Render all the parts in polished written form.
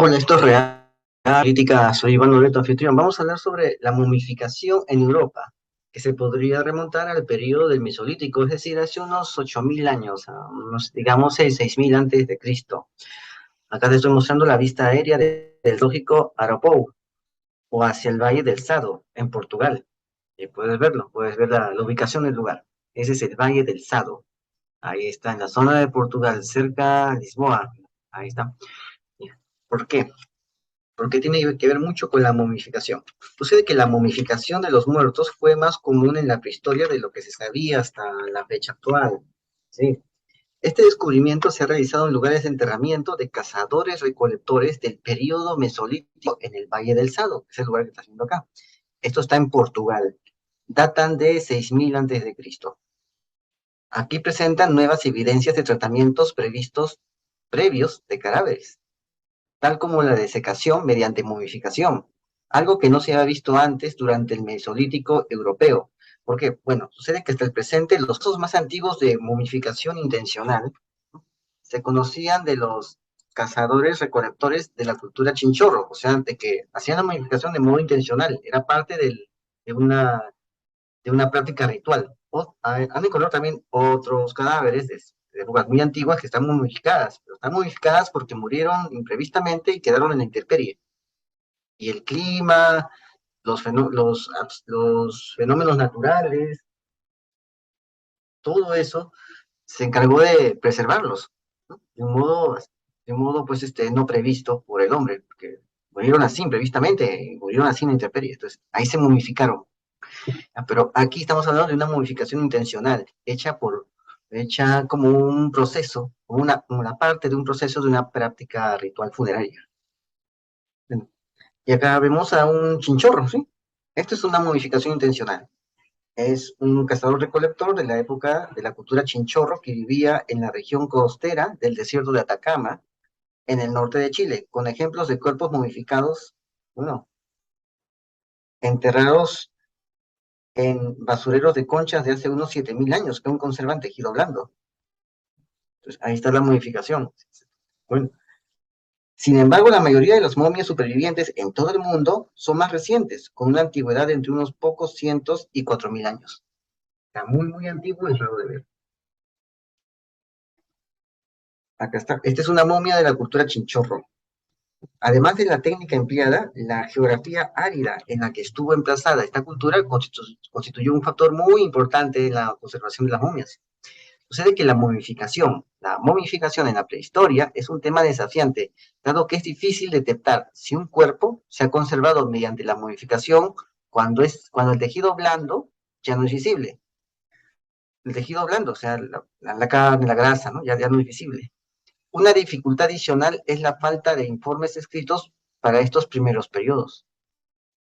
Hola, esto es Real Crítica, soy Iván Loreto, anfitrión. Vamos a hablar sobre la momificación en Europa, que se podría remontar al periodo del Mesolítico, es decir, hace unos 8.000 años, digamos el 6.000 antes de Cristo. Acá te estoy mostrando la vista aérea del zoológico Aropou, o hacia el Valle del Sado, en Portugal. Puedes verlo, puedes ver la ubicación del lugar. Ese es el Valle del Sado. Ahí está, en la zona de Portugal, cerca de Lisboa. Ahí está. ¿Por qué? Porque tiene que ver mucho con la momificación. Sucede que la momificación de los muertos fue más común en la prehistoria de lo que se sabía hasta la fecha actual. ¿Sí? Este descubrimiento se ha realizado en lugares de enterramiento de cazadores-recolectores del periodo mesolítico en el Valle del Sado, que es el lugar que está haciendo acá. Esto está en Portugal. Datan de 6.000 antes de Cristo. Aquí presentan nuevas evidencias de tratamientos previos de cadáveres, tal como la desecación mediante momificación, algo que no se había visto antes durante el Mesolítico europeo. Porque, bueno, sucede que hasta el presente los casos más antiguos de momificación intencional se conocían de los cazadores recolectores de la cultura chinchorro, o sea, de que hacían la momificación de modo intencional, era parte de, una, de una práctica ritual. Han encontrado también otros cadáveres de épocas muy antiguas que están momificadas, pero están momificadas porque murieron imprevistamente y quedaron en la intemperie. Y el clima, los fenómenos naturales, todo eso se encargó de preservarlos, ¿no? De un modo pues no previsto por el hombre, porque murieron así imprevistamente, y murieron así en la intemperie. Entonces ahí se momificaron. Pero aquí estamos hablando de una modificación intencional, hecha como un proceso, como una parte de un proceso de una práctica ritual funeraria. Y acá vemos a un chinchorro, ¿sí? Esto es una modificación intencional. Es un cazador-recolector de la época de la cultura chinchorro que vivía en la región costera del desierto de Atacama, en el norte de Chile, con ejemplos de cuerpos momificados, bueno, enterrados en basureros de conchas de hace unos 7.000 años, que aún conservan tejido blando. Entonces, ahí está la modificación. Bueno, sin embargo, la mayoría de las momias supervivientes en todo el mundo son más recientes, con una antigüedad de entre unos pocos cientos y 4.000 años. Está muy, muy antiguo, es raro de ver. Acá está. Esta es una momia de la cultura chinchorro. Además de la técnica empleada, la geografía árida en la que estuvo emplazada esta cultura constituyó un factor muy importante en la conservación de las momias. Sucede que la momificación en la prehistoria es un tema desafiante, dado que es difícil detectar si un cuerpo se ha conservado mediante la momificación cuando el tejido blando ya no es visible. El tejido blando, o sea, la carne, la grasa, ¿no? Ya no es visible. Una dificultad adicional es la falta de informes escritos para estos primeros periodos.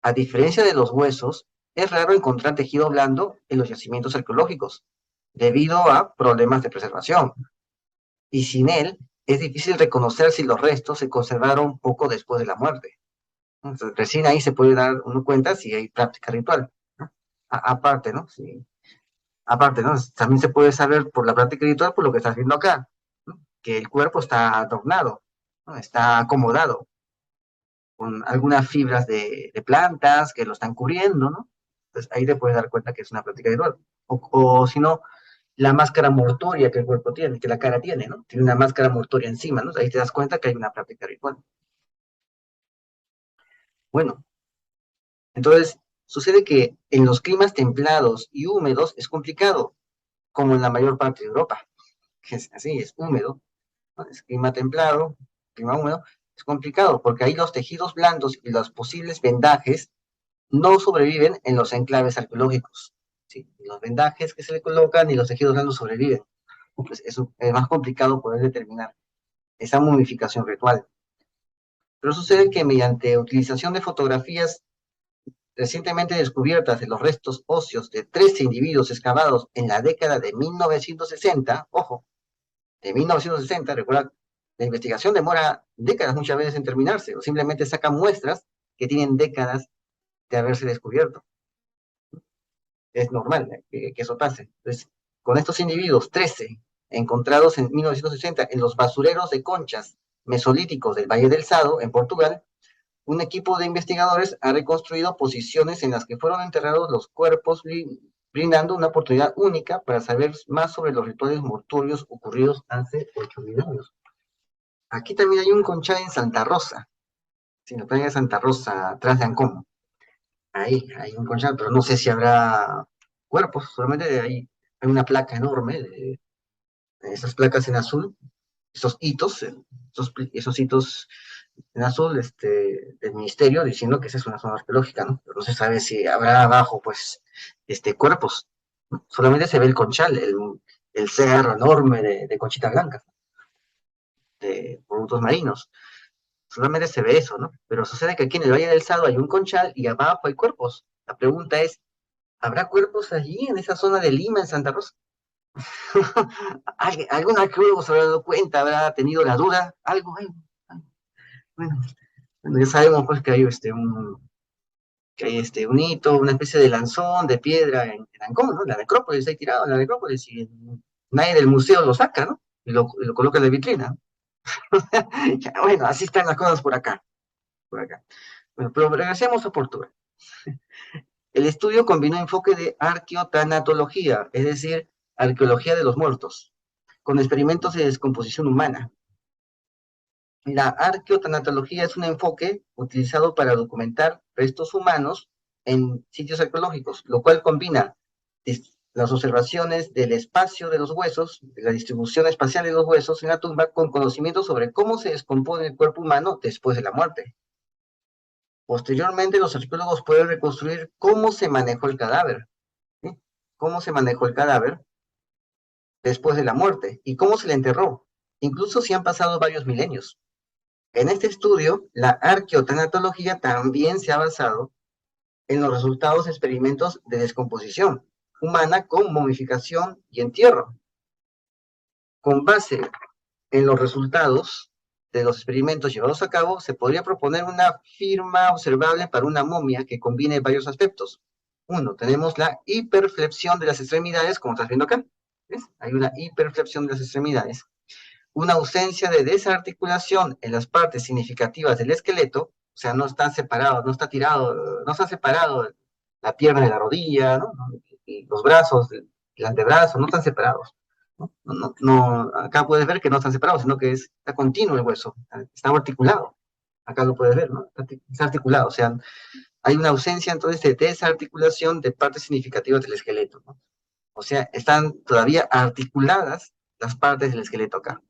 A diferencia de los huesos, es raro encontrar tejido blando en los yacimientos arqueológicos, debido a problemas de preservación. Y sin él, es difícil reconocer si los restos se conservaron poco después de la muerte. Entonces, recién ahí se puede dar uno cuenta si hay práctica ritual, ¿no? Aparte, ¿no? Sí. Aparte, ¿no? También se puede saber por la práctica ritual, por lo que estás viendo acá, ¿no? Que el cuerpo está adornado, ¿no? Está acomodado con algunas fibras de plantas que lo están cubriendo, ¿no? Entonces ahí te puedes dar cuenta que es una práctica ritual. O si no, la máscara mortuoria que el cuerpo tiene, que la cara tiene, ¿no? Tiene una máscara mortuoria encima, ¿no? Ahí te das cuenta que hay una práctica ritual. Bueno, entonces sucede que en los climas templados y húmedos es complicado, como en la mayor parte de Europa, que es así, es húmedo, ¿no? Es clima templado, clima húmedo, es complicado porque ahí los tejidos blandos y los posibles vendajes no sobreviven en los enclaves arqueológicos. ¿Sí? Los vendajes que se le colocan y los tejidos blandos sobreviven. Pues es más complicado poder determinar esa momificación ritual. Pero sucede que mediante utilización de fotografías recientemente descubiertas de los restos óseos de 13 individuos excavados en la década de 1960, ojo, de 1960, recuerda, la investigación demora décadas muchas veces en terminarse, o simplemente sacan muestras que tienen décadas de haberse descubierto. Es normal, que eso pase. Entonces, con estos individuos, 13, encontrados en 1960 en los basureros de conchas mesolíticos del Valle del Sado, en Portugal, un equipo de investigadores ha reconstruido posiciones en las que fueron enterrados los cuerpos, brindando una oportunidad única para saber más sobre los rituales mortuorios ocurridos hace 8.000 años. Aquí también hay un conchal en Santa Rosa, si la playa de Santa Rosa, atrás de Ancón. Ahí hay un conchal, pero no sé si habrá cuerpos, solamente hay una placa enorme, de esas placas en azul, esos hitos, esos hitos en azul del ministerio diciendo que esa es una zona arqueológica, ¿no? Pero no se sabe si habrá abajo, pues, cuerpos. Solamente se ve el conchal, el cerro enorme de conchitas blancas, de productos marinos. Solamente se ve eso, ¿no? Pero sucede que aquí en el Valle del Sado hay un conchal y abajo hay cuerpos. La pregunta es, ¿habrá cuerpos allí en esa zona de Lima, en Santa Rosa? ¿Algún arqueólogo se habrá dado cuenta, habrá tenido la duda? Algo. Bueno, bueno, ya sabemos pues que hay un hito, una especie de lanzón de piedra en Ancón, ¿no? La necrópolis, ahí tirado en la necrópolis, y nadie del museo lo saca, ¿no? Y lo coloca en la vitrina. Bueno, así están las cosas por acá, por acá. Bueno, pero regresemos a Portugal. El estudio combinó enfoque de arqueotanatología, es decir, arqueología de los muertos, con experimentos de descomposición humana. La arqueotanatología es un enfoque utilizado para documentar restos humanos en sitios arqueológicos, lo cual combina las observaciones del espacio de los huesos, de la distribución espacial de los huesos en la tumba, con conocimientos sobre cómo se descompone el cuerpo humano después de la muerte. Posteriormente, los arqueólogos pueden reconstruir cómo se manejó el cadáver, ¿sí? Cómo se manejó el cadáver después de la muerte y cómo se le enterró, incluso si han pasado varios milenios. En este estudio, la arqueotanatología también se ha basado en los resultados de experimentos de descomposición humana con momificación y entierro. Con base en los resultados de los experimentos llevados a cabo, se podría proponer una firma observable para una momia que combine varios aspectos. Uno, tenemos la hiperflexión de las extremidades, como estás viendo acá. ¿Ves? Hay una hiperflexión de las extremidades. Una ausencia de desarticulación en las partes significativas del esqueleto, o sea, no están separados, no está tirado, no está separado la pierna de la rodilla, ¿no? Y los brazos, el antebrazo, no están separados. No, acá puedes ver que no están separados, sino que está continuo el hueso, está articulado. Acá lo puedes ver, ¿no? Está articulado, o sea, hay una ausencia entonces de desarticulación de partes significativas del esqueleto, ¿no? O sea, están todavía articuladas las partes del esqueleto acá.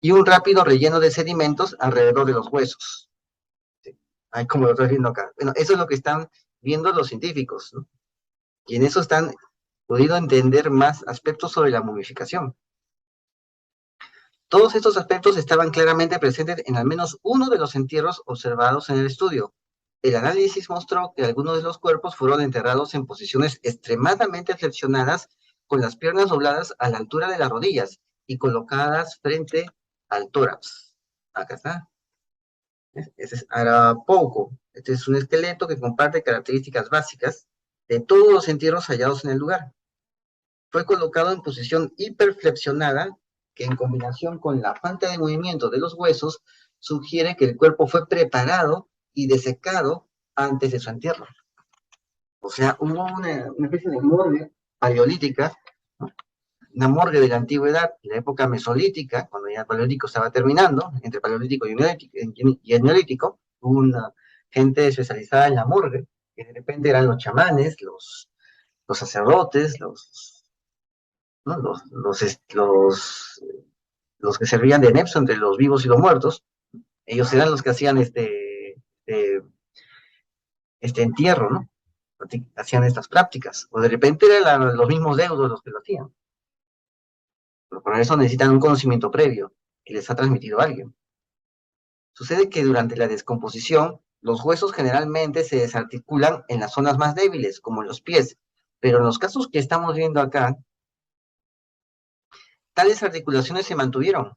Y un rápido relleno de sedimentos alrededor de los huesos. ¿Sí? Ahí como lo estoy viendo acá. Bueno, eso es lo que están viendo los científicos, ¿no? Y en eso están podido entender más aspectos sobre la momificación. Todos estos aspectos estaban claramente presentes en al menos uno de los entierros observados en el estudio. El análisis mostró que algunos de los cuerpos fueron enterrados en posiciones extremadamente flexionadas, con las piernas dobladas a la altura de las rodillas y colocadas frente al tórax. Acá está. Este es Arapuco. Este es un esqueleto que comparte características básicas de todos los entierros hallados en el lugar. Fue colocado en posición hiperflexionada, que en combinación con la falta de movimiento de los huesos, sugiere que el cuerpo fue preparado y desecado antes de su entierro. O sea, hubo una especie de morgue paleolítica, ¿no? Una morgue de la antigüedad, la época mesolítica, cuando ya el paleolítico estaba terminando, entre paleolítico y el neolítico, hubo una gente especializada en la morgue, que de repente eran los chamanes, los sacerdotes, ¿no? los que servían de nexo entre los vivos y los muertos. Ellos eran los que hacían este entierro, ¿no? Hacían estas prácticas. O de repente eran los mismos deudos los que lo hacían. Pero por eso necesitan un conocimiento previo que les ha transmitido alguien. Sucede que durante la descomposición, los huesos generalmente se desarticulan en las zonas más débiles, como los pies. Pero en los casos que estamos viendo acá, tales articulaciones se mantuvieron.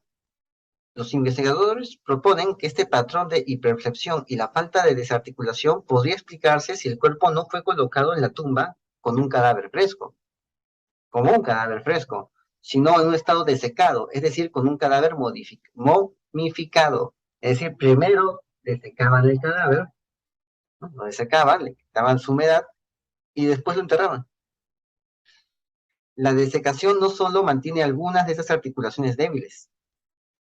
Los investigadores proponen que este patrón de hiperflexión y la falta de desarticulación podría explicarse si el cuerpo no fue colocado en la tumba con un cadáver fresco, como un cadáver fresco, sino en un estado desecado, es decir, con un cadáver momificado. Es decir, primero desecaban el cadáver, ¿no? Lo desecaban, le quitaban su humedad y después lo enterraban. La desecación no solo mantiene algunas de esas articulaciones débiles,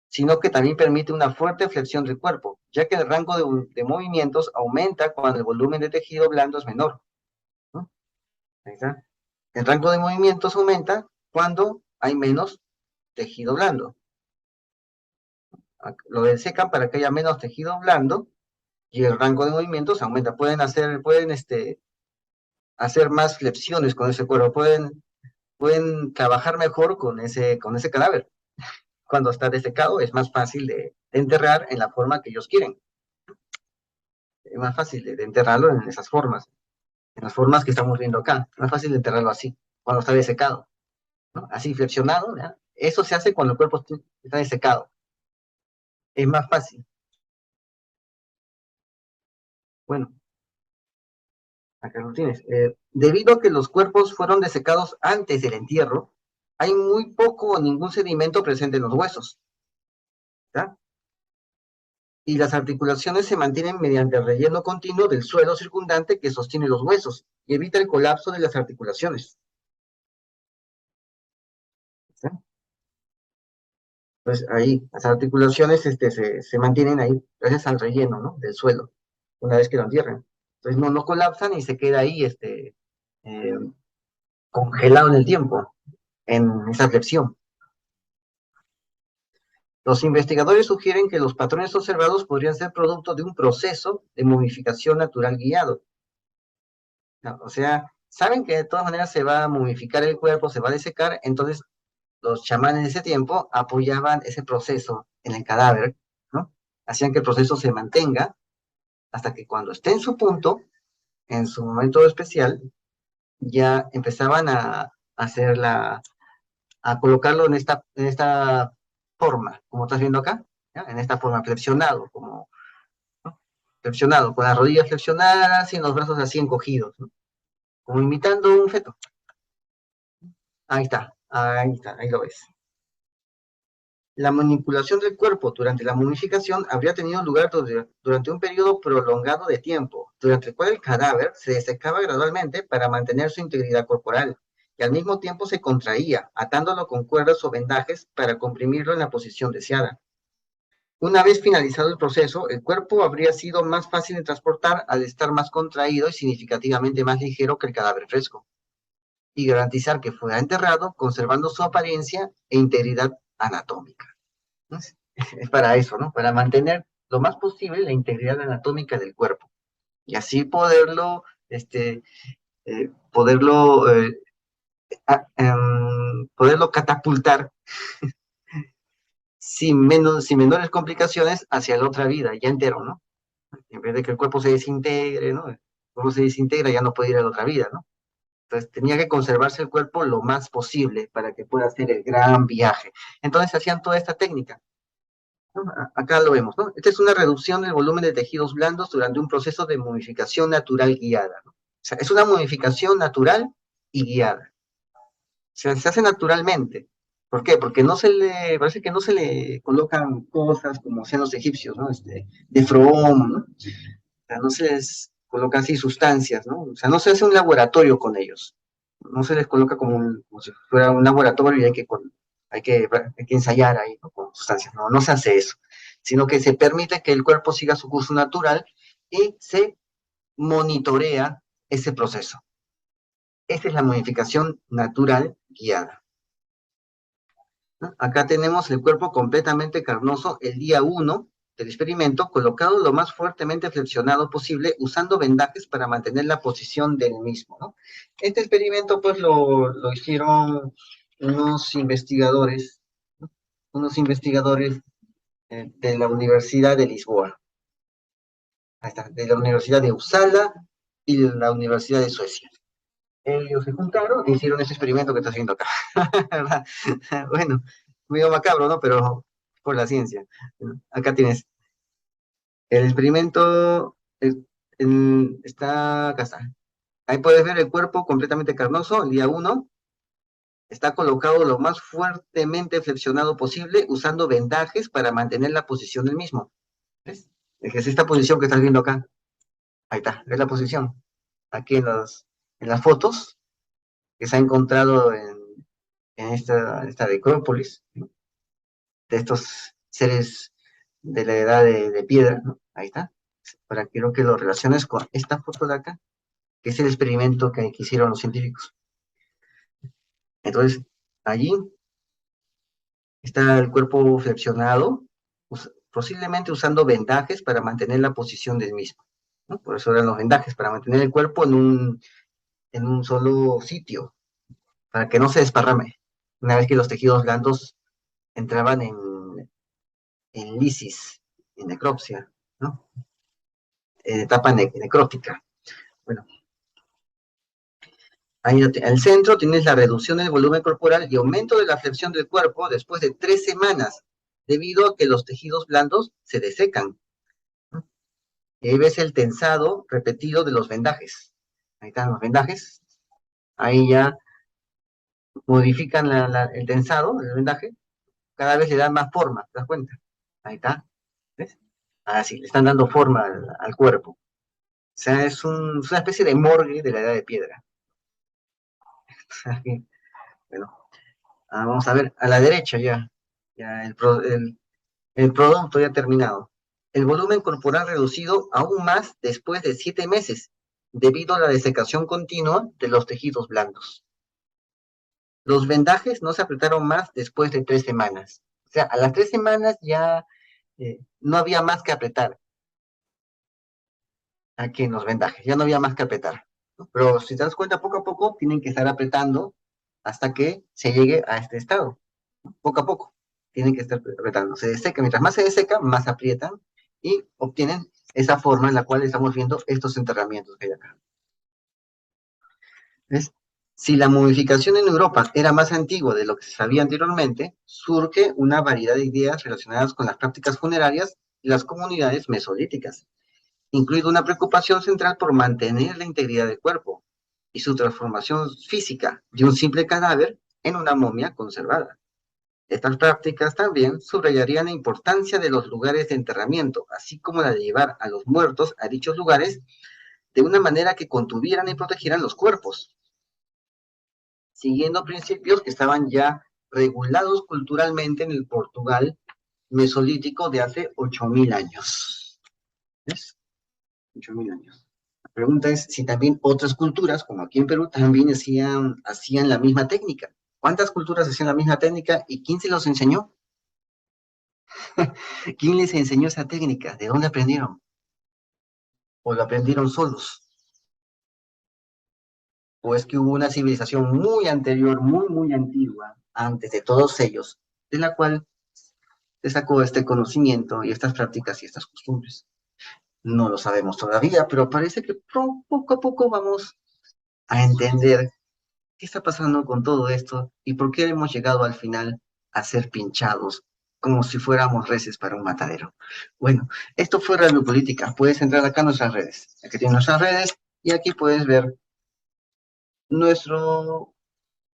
sino que también permite una fuerte flexión del cuerpo, ya que el rango de movimientos aumenta cuando el volumen de tejido blando es menor, ¿no? Ahí está. El rango de movimientos aumenta cuando hay menos tejido blando. Lo desecan para que haya menos tejido blando y el rango de movimientos aumenta. Hacer más flexiones con ese cuerpo, pueden trabajar mejor con ese cadáver. Cuando está desecado es más fácil de enterrar en la forma que ellos quieren. Es más fácil de enterrarlo en esas formas, en las formas que estamos viendo acá. Es más fácil de enterrarlo así, cuando está desecado, ¿no? Así flexionado, ¿ya? Eso se hace cuando el cuerpo está desecado. Es más fácil. Bueno, acá lo tienes. Debido a que los cuerpos fueron desecados antes del entierro, hay muy poco o ningún sedimento presente en los huesos, ¿ya? Y las articulaciones se mantienen mediante el relleno continuo del suelo circundante que sostiene los huesos y evita el colapso de las articulaciones, ¿sí? Pues ahí, las articulaciones se mantienen ahí gracias al relleno, ¿no? Del suelo, una vez que lo entierran. Entonces no colapsan y se queda ahí eh, congelado en el tiempo, en esa flexión. Los investigadores sugieren que los patrones observados podrían ser producto de un proceso de momificación natural guiado. ¿No? O sea, saben que de todas maneras se va a momificar el cuerpo, se va a desecar, entonces los chamanes de ese tiempo apoyaban ese proceso en el cadáver, ¿no? Hacían que el proceso se mantenga hasta que cuando esté en su punto, en su momento especial, ya empezaban a hacer a colocarlo en esta forma, como estás viendo acá, ¿ya? En esta forma, flexionado, ¿no? Flexionado, con las rodillas flexionadas y los brazos así encogidos, ¿no? Como imitando un feto. Ahí está, ahí lo ves. La manipulación del cuerpo durante la momificación habría tenido lugar durante un periodo prolongado de tiempo, durante el cual el cadáver se desecaba gradualmente para mantener su integridad corporal, y al mismo tiempo se contraía, atándolo con cuerdas o vendajes para comprimirlo en la posición deseada. Una vez finalizado el proceso, el cuerpo habría sido más fácil de transportar al estar más contraído y significativamente más ligero que el cadáver fresco, y garantizar que fuera enterrado conservando su apariencia e integridad anatómica. Es para eso, ¿no? Para mantener lo más posible la integridad anatómica del cuerpo y así poderlo, poderlo catapultar sin menores complicaciones hacia la otra vida, ya entero, ¿no? En vez de que el cuerpo se desintegre, ¿no? El cuerpo se desintegra, ya no puede ir a la otra vida, ¿no? Entonces tenía que conservarse el cuerpo lo más posible para que pueda hacer el gran viaje. Entonces hacían toda esta técnica. ¿No? Acá lo vemos, ¿no? Esta es una reducción del volumen de tejidos blandos durante un proceso de momificación natural guiada, ¿no? O sea, es una modificación natural y guiada. O sea, se hace naturalmente. ¿Por qué? Porque parece que no se le colocan cosas como hacían los egipcios, ¿no? De Froom, ¿no? O sea, no se les coloca así sustancias, ¿no? O sea, no se hace un laboratorio con ellos. No se les coloca como si fuera un laboratorio y hay que ensayar ahí, ¿no? Con sustancias. No se hace eso, sino que se permite que el cuerpo siga su curso natural y se monitorea ese proceso. Esta es la modificación natural guiada, ¿no? Acá tenemos el cuerpo completamente carnoso el día 1 del experimento, colocado lo más fuertemente flexionado posible, usando vendajes para mantener la posición del mismo, ¿no? Este experimento, pues, lo hicieron unos investigadores, ¿no? Unos investigadores de la Universidad de Lisboa, ahí está, de la Universidad de Uppsala y de la Universidad de Suecia. Ellos se juntaron e hicieron ese experimento que está haciendo acá. Bueno, medio macabro, ¿no? Pero por la ciencia. Acá tienes el experimento, acá está. Ahí puedes ver el cuerpo completamente carnoso, el día 1, Está colocado lo más fuertemente flexionado posible, usando vendajes para mantener la posición del mismo. ¿Ves? Es esta posición que estás viendo acá. Ahí está, es la posición. Aquí en las fotos que se ha encontrado en esta necrópolis, ¿no? De estos seres de la edad de piedra, ¿no? Ahí está. Para que quiero que lo relaciones con esta foto de acá, que es el experimento que hicieron los científicos. Entonces, allí está el cuerpo flexionado, posiblemente usando vendajes para mantener la posición del mismo, ¿no? Por eso eran los vendajes, para mantener el cuerpo en un solo sitio, para que no se desparrame. Una vez que los tejidos blandos entraban en lisis, en necropsia, ¿no? En etapa necrótica. Bueno, ahí al centro tienes la reducción del volumen corporal y aumento de la flexión del cuerpo después de 3 semanas, debido a que los tejidos blandos se desecan. Y ahí ves el tensado repetido de los vendajes. Ahí están los vendajes. Ahí ya modifican el tensado, el vendaje. Cada vez le dan más forma, ¿te das cuenta? Ahí está. ¿Ves? Así, le están dando forma al cuerpo. O sea, es una especie de morgue de la edad de piedra. Bueno, vamos a ver, a la derecha ya el producto ya terminado. El volumen corporal reducido aún más después de 7 meses, debido a la desecación continua de los tejidos blandos. Los vendajes no se apretaron más después de 3 semanas. O sea, a las 3 semanas ya no había más que apretar aquí en los vendajes, ya no había más que apretar, ¿no? Pero si te das cuenta, poco a poco tienen que estar apretando hasta que se llegue a este estado, ¿no? Poco a poco tienen que estar apretando. Se deseca, mientras más se deseca, más aprietan y obtienen esa forma en la cual estamos viendo estos enterramientos que hay acá. ¿Ves? Si la momificación en Europa era más antigua de lo que se sabía anteriormente, surge una variedad de ideas relacionadas con las prácticas funerarias y las comunidades mesolíticas, incluido una preocupación central por mantener la integridad del cuerpo y su transformación física de un simple cadáver en una momia conservada. Estas prácticas también subrayarían la importancia de los lugares de enterramiento, así como la de llevar a los muertos a dichos lugares de una manera que contuvieran y protegieran los cuerpos, siguiendo principios que estaban ya regulados culturalmente en el Portugal mesolítico de hace 8.000 años. ¿Ves? 8.000 años. La pregunta es si también otras culturas, como aquí en Perú, también hacían la misma técnica. ¿Cuántas culturas hacían la misma técnica y quién se los enseñó? ¿Quién les enseñó esa técnica? ¿De dónde aprendieron? ¿O lo aprendieron solos? ¿O es que hubo una civilización muy anterior, muy, muy antigua, antes de todos ellos, de la cual se sacó este conocimiento y estas prácticas y estas costumbres? No lo sabemos todavía, pero parece que poco a poco vamos a entender qué está pasando con todo esto y por qué hemos llegado al final a ser pinchados como si fuéramos reses para un matadero. Bueno, esto fue Radio Política. Puedes entrar acá a nuestras redes. Aquí tienes nuestras redes y aquí puedes ver nuestro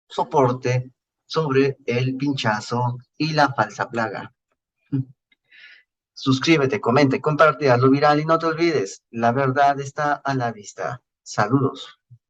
soporte sobre el pinchazo y la falsa plaga. Suscríbete, comenta y comparte, hazlo viral y no te olvides, la verdad está a la vista. Saludos.